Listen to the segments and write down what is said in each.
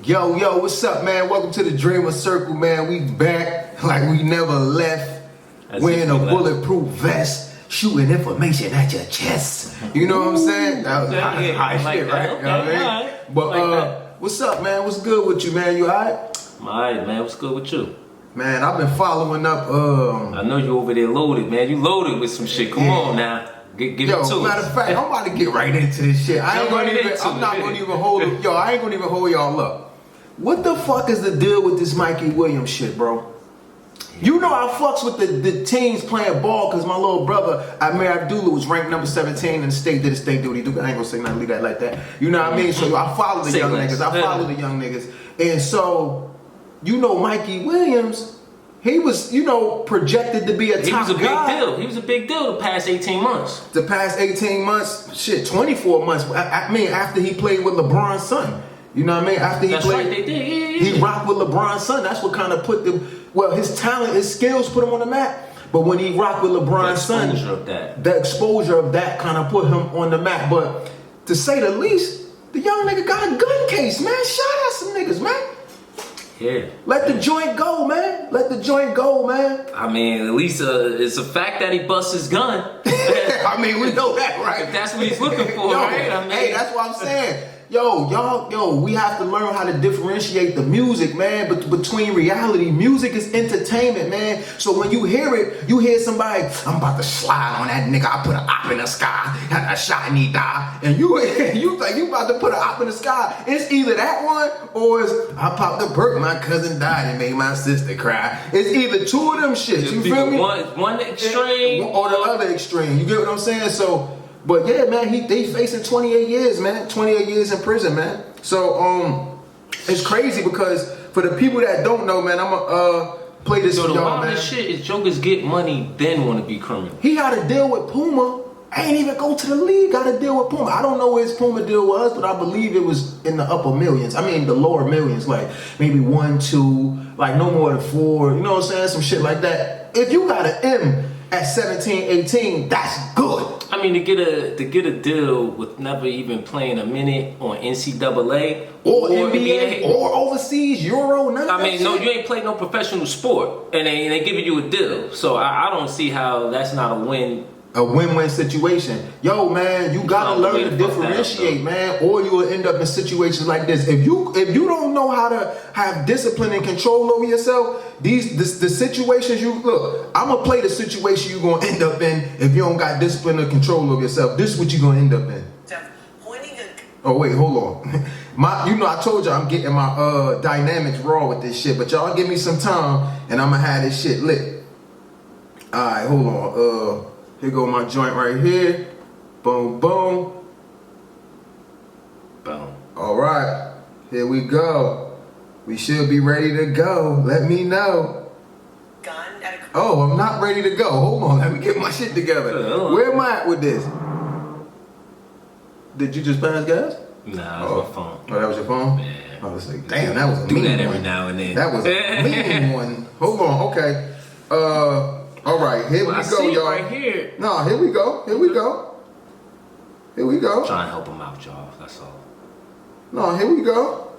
Yo, what's up, man? Welcome to the Dreamer Circle, man. We back like we never left. Wearing a bulletproof vest, shooting information at your chest. You know what I'm saying? That was high shit, right? You know what I mean? But what's up, man? What's good with you, man? You alright? I'm alright, man. What's good with you? Man, I've been following up. I know you over there loaded, man. You loaded with some shit. Come on now. Get it to us. Matter of fact, I'm about to get right into this shit. I ain't gonna even hold y'all up. What the fuck is the deal with this Mikey Williams shit, bro? You know I fucks with the teams playing ball because my little brother, Amir Abdullah, was ranked number 17 in the state, did his state duty. I ain't gonna say nothing, leave that like that. You know what I mean? So I follow the young niggas. And so, you know Mikey Williams, he was, projected to be a top guy. He was a big deal the past 18 months. The past 18 months, shit, 24 months. I mean, after he played with LeBron's son. You know what I mean? After he played, right, they did. He rocked with LeBron's son. That's what kind of put them. Well, his talent, his skills put him on the map. But when he rocked with LeBron's son, the exposure of that kind of put him on the map. But to say the least, the young nigga got a gun case, man. Shout out some niggas, man. Yeah. Let the joint go, man. Let the joint go, man. I mean, at least it's a fact that he busts his gun. I mean, we know that, right? If that's what he's looking for, right? I mean, hey, that's what I'm saying. Yo, we have to learn how to differentiate the music, man, between reality. Music is entertainment, man. So when you hear it, you hear somebody, I'm about to slide on that nigga, I put an op in the sky, had a shot and he died. And you think you about to put an op in the sky. It's either that one or it's, I popped a perk, my cousin died and made my sister cry. It's either two of them shits, you feel me? One extreme or the other extreme, you get what I'm saying? So, but yeah, man, they facing 28 years, man. 28 years in prison, man. So, it's crazy because for the people that don't know, man, I'm gonna play this for y'all, man. The shit is jokers get money, then want to be criminal. He had to deal with Puma. Ain't even go to the league. Got to deal with Puma. I don't know what his Puma deal was, but I believe it was in the upper millions. I mean, the lower millions, like maybe 1, 2, like no more than 4. You know what I'm saying? Some shit like that. If you got an M at 17, 18, that's good. I mean, to get a deal with never even playing a minute on NCAA or NBA or overseas Euro. None I mean, no, you ain't played no professional sport, and they giving you a deal. So I don't see how that's not a win. A win-win situation. Yo, man, you gotta learn to differentiate, man, or you will end up in situations like this. If you don't know how to have discipline and control over yourself, the situations you look, I'm gonna play the situation you're gonna end up in if you don't got discipline or control over yourself. This is what you're gonna end up in. Oh wait, hold on. I told you I'm getting my dynamics raw with this shit, but y'all give me some time and I'm gonna have this shit lit. Alright, hold on. Here go my joint right here. Boom, boom. Boom. All right, here we go. We should be ready to go. Let me know. Oh, I'm not ready to go. Hold on, let me get my shit together. Where am I at with this? Did you just pass gas? Nah, that was my phone. Oh, that was your phone? Yeah. I was like, damn, that was a mean one. Do that every now and then. That was a mean one. Hold on, okay. All right, here we go, y'all. Right here. No, here we go. Here we go. Here we go. Trying to help him out, y'all. That's all. No, here we go.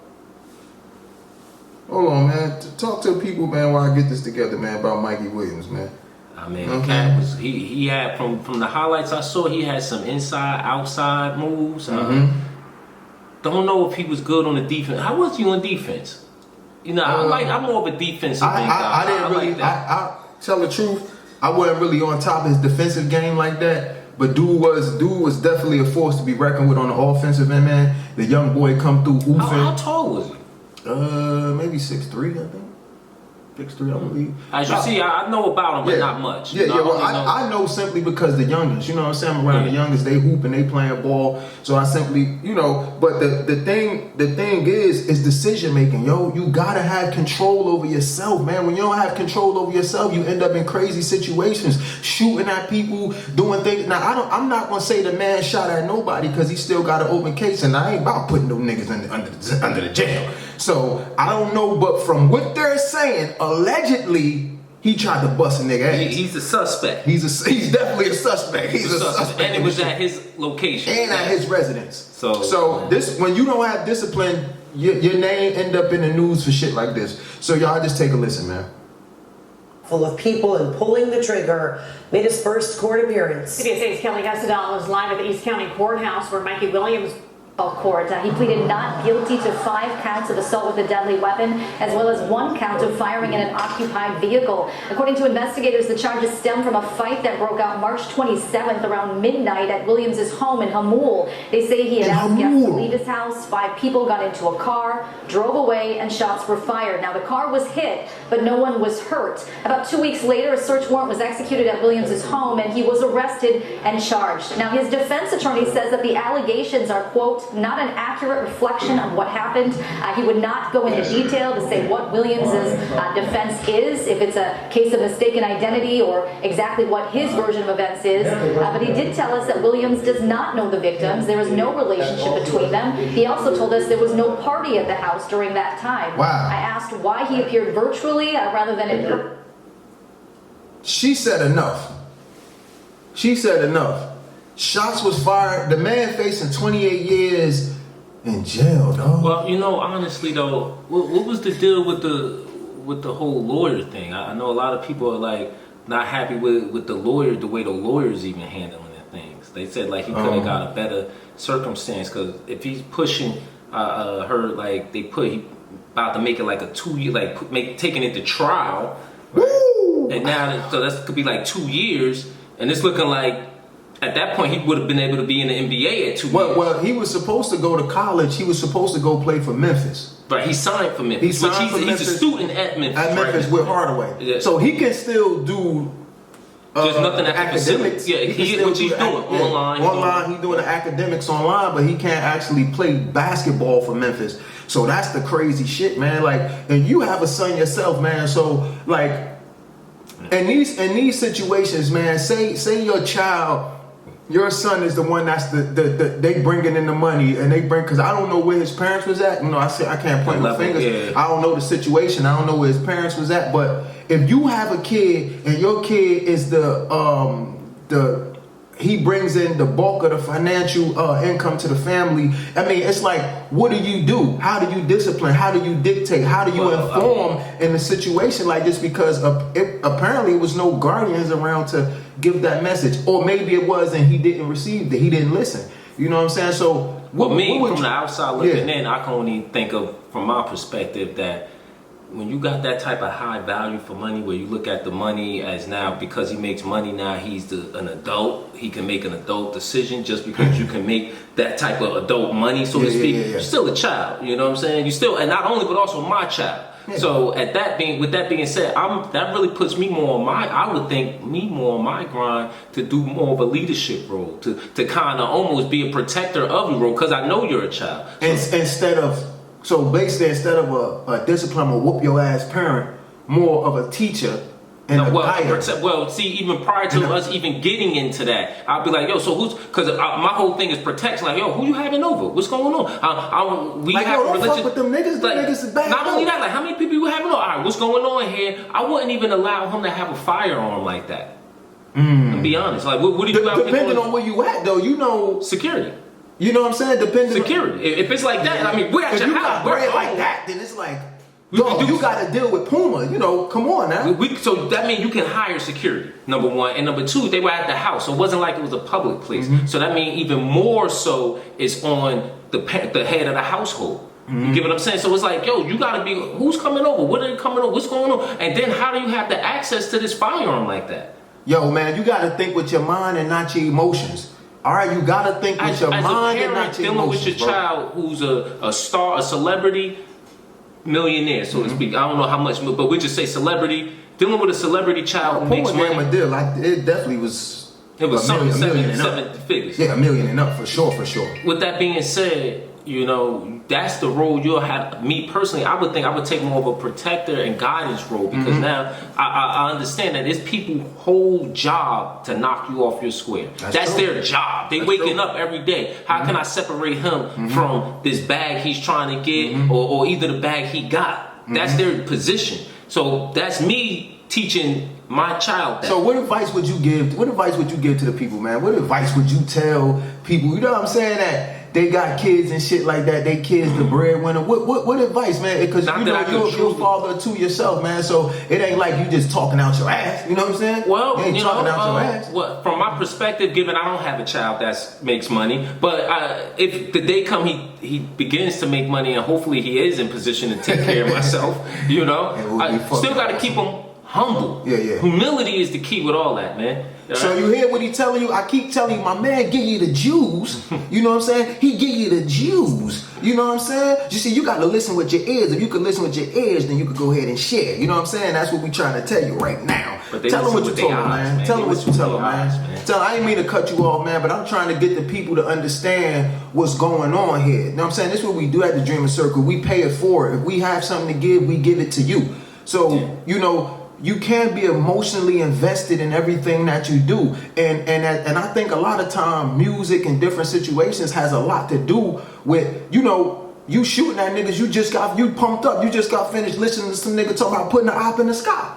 Hold on, man. Talk to the people, man, while I get this together, man, about Mikey Williams, man. I mean, the cat was he had from the highlights I saw, he had some inside outside moves. Don't know if he was good on the defense. How was he on defense? You know, I'm more of a defensive guy. I didn't really. I tell the truth, I wasn't really on top of his defensive game like that. But dude was definitely a force to be reckoned with on the offensive end, man. The young boy come through oofing. How tall was he? Maybe 6'3", I think. 6'3", I believe. As you see, I know about him, but not much. I know simply because the youngest, you know what I'm saying? I'm around the youngest, they hooping, they playing ball. So I simply, but the thing is decision making, yo. You gotta have control over yourself, man. When you don't have control over yourself, you end up in crazy situations, shooting at people, doing things. Now I'm not gonna say the man shot at nobody because he still got an open case, and I ain't about putting no niggas under the jail. So I don't know, but from what they're saying, allegedly he tried to bust a nigga ass. He's a suspect. He's definitely a suspect. He's a suspect, and it was at his location and at his residence. So this, when you don't have discipline your name end up in the news for shit like this. So y'all just take a listen, man. Full of people and pulling the trigger made his first court appearance. CBS 8's Kelly Hessedal is live at the East County Courthouse where MIKEY Williams court. He pleaded not guilty to 5 counts of assault with a deadly weapon, as well as 1 count of firing in an occupied vehicle. According to investigators, the charges stem from a fight that broke out March 27th around midnight at Williams's home in Hamul. They say he had asked guests to leave his house. 5 people got into a car, drove away, and shots were fired. Now, the car was hit, but no one was hurt. About 2 weeks later, a search warrant was executed at Williams's home, and he was arrested and charged. Now, his defense attorney says that the allegations are, quote, not an accurate reflection of what happened. He would not go into detail to say what Williams's defense is, if it's a case of mistaken identity or exactly what his version of events is. But he did tell us that Williams does not know the victims. There was no relationship between them. He also told us there was no party at the house during that time. Wow. I asked why he appeared virtually rather than in person. She said enough. She said enough. Shots was fired. The man facing 28 years in jail, dog. Well, you know, honestly though, what was the deal with the whole lawyer thing? I know a lot of people are like not happy with the lawyer, the way the lawyer's even handling their things. They said like he could have got a better circumstance, because if he's pushing her, like he about to make it like a 2 year, like taking it to trial, right? Woo! And now so that could be like 2 years, and it's looking like. At that point, he would have been able to be in the NBA at 2 years. Well, he was supposed to go to college. He was supposed to go play for Memphis. But he signed for Memphis. He signed for Memphis. He's a student at Memphis. At Memphis with Hardaway. Yeah. So he can still do there's nothing at the academics. facility. Yeah, which he's doing online. Online, he's doing the academics online, but he can't actually play basketball for Memphis. So that's the crazy shit, man. Like, and you have a son yourself, man. So like, in these situations, man, say your child. Your son is the one that's they bringing in the money, and they bring, because I don't know where his parents was at. You know, I can't point my fingers. Yeah. I don't know the situation. I don't know where his parents was at. But if you have a kid and your kid is he brings in the bulk of the financial income to the family. I mean, it's like, what do you do? How do you discipline? How do you dictate? How do you inform in a situation like this? Because apparently it was no guardians around to give that message. Or maybe it was and he didn't receive it. He didn't listen. You know what I'm saying? So, from the outside looking in, I can only think of, from my perspective, that when you got that type of high value for money, where you look at the money as now, because he makes money now, he's an adult. He can make an adult decision just because you can make that type of adult money, so to speak. You're still a child, you know what I'm saying? You still, and not only, but also my child. Yeah. So with that being said, that really puts me more on I would think me more on my grind to do more of a leadership role, to kind of almost be a protector of your role, because I know you're a child. So basically, instead of a discipline or whoop your ass parent, more of a teacher and a guide. Well, see, even prior to us even getting into that, I'll be like, yo, so who's, because my whole thing is protection. Like, yo, who you having over? What's going on? We like, have don't religion. fuck with them niggas. Like, them niggas is bad. Not only that, like, how many people you having over? All right, what's going on here? I wouldn't even allow him to have a firearm like that. To be honest, like, what do you have? Depending on where you at, though, you know, security. You know what I'm saying? Depending security. If it's like that, I mean, we're at your house. We're like that, then it's like, yo, you got to deal with Puma. You know, come on now. So that means you can hire security, number one. And number two, they were at the house. So it wasn't like it was a public place. So that means even more so is on the head of the household. You get what I'm saying? So it's like, yo, you got to be, who's coming over? What are they coming over? What's going on? And then how do you have the access to this firearm like that? Yo, man, you got to think with your mind and not your emotions. All right, you gotta think with your mind and not your emotions, dealing with your child who's a star, a celebrity, millionaire, so to speak. I don't know how much, but we just say celebrity. Dealing with a celebrity child who makes money. It definitely was. It was something seven figures. Yeah, $1 million and up for sure. With that being said, you know, that's the role you'll have. Me personally, I would think I would take more of a protector and guidance role, because now I understand that it's people's whole job to knock you off your square. That's their job. They waking up every day. How can I separate him from this bag he's trying to get, or either the bag he got? That's their position. So that's me teaching my child that. So what advice would you give? What advice would you give to the people, man? What advice would you tell people? You know what I'm saying? they got kids and shit like that. They kids the breadwinner. What advice, man? Because you know you're a father too yourself, man. So it ain't like you just talking out your ass. You know what I'm saying? Well, you ain't talking out your ass. Well, from my perspective, given I don't have a child that makes money, but if the day come he begins to make money, and hopefully he is in position to take care of myself, you know, I still got to keep him humble. Yeah. Humility is the key with all that, man. So you hear what he telling you? I keep telling you, my man give you the Jews. You know what I'm saying? He give you the Jews. You know what I'm saying? You see, you got to listen with your ears. If you can listen with your ears, then you can go ahead and share. You know what I'm saying? That's what we trying to tell you right now. Tell them what you told him, man. Tell them what you tell him, man. Tell him, I ain't mean to cut you off, man, but I'm trying to get the people to understand what's going on here. You know what I'm saying? This is what we do at the Dreamer Circle. We pay it forward. If we have something to give, we give it to you. So, you know, you can't be emotionally invested in everything that you do, and I think a lot of time music in different situations has a lot to do with, you know, you shooting at niggas, you pumped up, you just got finished listening to some nigga talk about putting an op in the sky.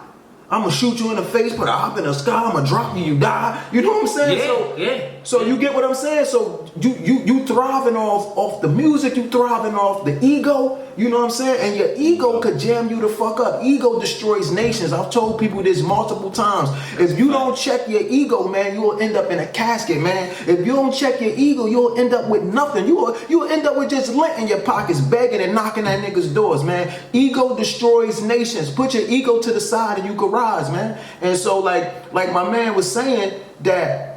I'm gonna shoot you in the face, put an op in the sky, I'm gonna drop you, you die. You know what I'm saying? So you get what I'm saying? So you thriving off the music, you thriving off the ego, you know what I'm saying? And your ego could jam you the fuck up. Ego destroys nations. I've told people this multiple times. If you don't check your ego, man, you'll end up in a casket, man. If you don't check your ego, you'll end up with nothing. You'll end up with just lint in your pockets, begging and knocking at niggas' doors, man. Ego destroys nations. Put your ego to the side and you can rise, man. And so like my man was saying, that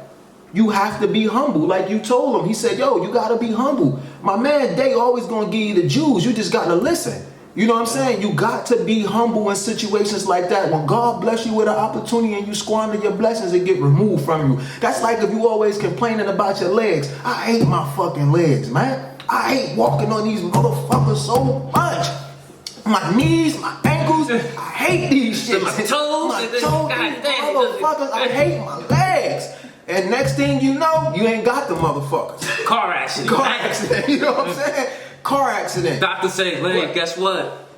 you have to be humble, like you told him. He said, yo, you gotta be humble. My man, they always gonna give you the Jews. You just gotta listen. You know what I'm saying? You got to be humble in situations like that. When God bless you with an opportunity and you squander your blessings, it get removed from you. That's like if you always complaining about your legs. I hate my fucking legs, man. I hate walking on these motherfuckers so much. My knees, my ankles, I hate these shit. My toes, these motherfuckers, I hate my legs. And next thing you know, you ain't got the motherfuckers. Car accident. You know what I'm saying? Car accident. Doctor say, hey, guess what?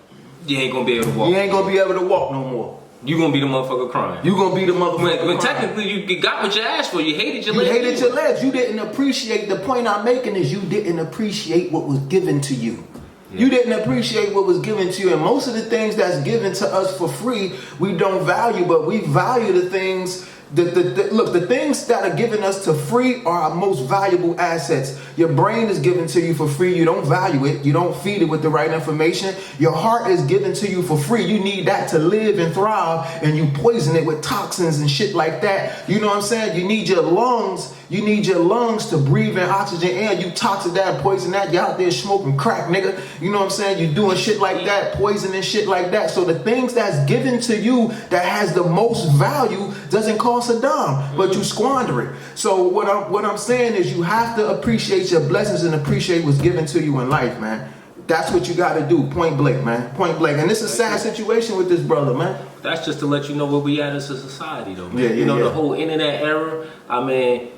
You ain't gonna be able to walk. You ain't gonna be able to walk no more. You gonna be the motherfucker crying. You gonna be the motherfucker when crying. Technically you got what you asked for. You hated your legs. You hated your legs. You didn't appreciate. The point I'm making is you didn't appreciate what was given to you. You didn't appreciate what was given to you. And most of the things that's given to us for free, we don't value, but we value the things. Look, the things that are given us to free are our most valuable assets. Your brain is given to you for free. You don't value it. You don't feed it with the right information. Your heart is given to you for free. You need that to live and thrive, and you poison it with toxins and shit like that. You know what I'm saying? You need your lungs. You need your lungs to breathe in oxygen air. You toxic that, poison that. You out there smoking crack, nigga. You know what I'm saying? You doing shit like that, poison and shit like that. So the things that's given to you that has the most value doesn't cost a dime, but you squander it. So what I'm saying is you have to appreciate your blessings and appreciate what's given to you in life, man. That's what you got to do, point blank, man. Point blank. And this is a sad situation with this brother, man. That's just to let you know where we at as a society, though, man. The whole internet era, I mean,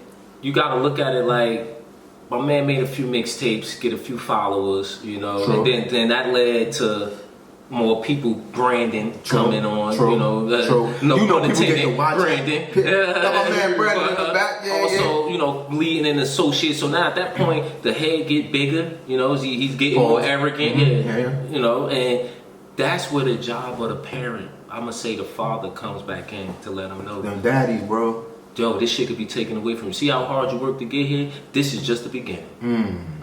you got to look at it like, my man made a few mixtapes, get a few followers, you know, True. and then that led to more people branding coming on, True. you know, no you know, pun people get to intended, watch branding. my man Brandon in the back. Also, you know, leading and associates. So now at that point, the head get bigger. You know, he's getting more arrogant. You know, and that's where the job of the parent, I'm gonna say the father, comes back in to let them know. Them daddies, bro. Yo, this shit could be taken away from you. See how hard you work to get here? This is just the beginning.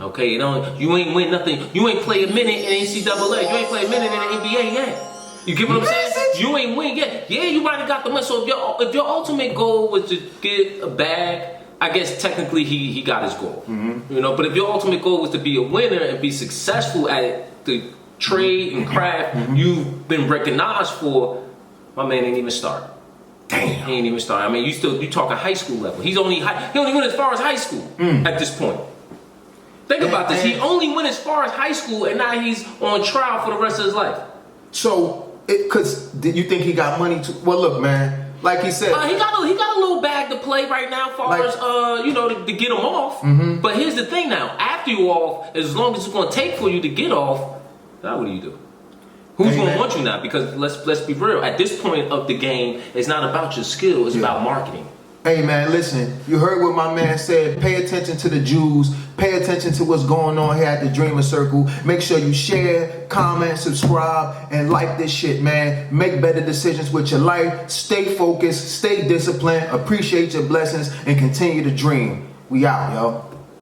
Okay, you ain't win nothing. You ain't play a minute in NCAA. You ain't play a minute in the NBA yet. You get what I'm saying? You ain't win yet. Yeah, you might have got the money. So if your ultimate goal was to get a bag, I guess technically he got his goal. You know, but if your ultimate goal was to be a winner and be successful at the trade and craft you've been recognized for, my man ain't even start. Damn. He ain't even started. I mean, you talking high school level. He only went as far as high school at this point. Think about this. He only went as far as high school, and now he's on trial for the rest of his life. So, because did you think he got money to? Well, look, man. Like he said, he got a little bag to play right now, as far as to get him off. But here's the thing: now, after you off, as long as it's going to take for you to get off, now what do you do? Who's going to want you now? Because let's be real. At this point of the game, it's not about your skill. It's about marketing. Hey man, listen, you heard what my man said. Pay attention to the Jews. Pay attention to what's going on here at the Dreamer Circle. Make sure you share, comment, subscribe, and like this shit, man. Make better decisions with your life. Stay focused, stay disciplined, appreciate your blessings, and continue to dream. We out, yo.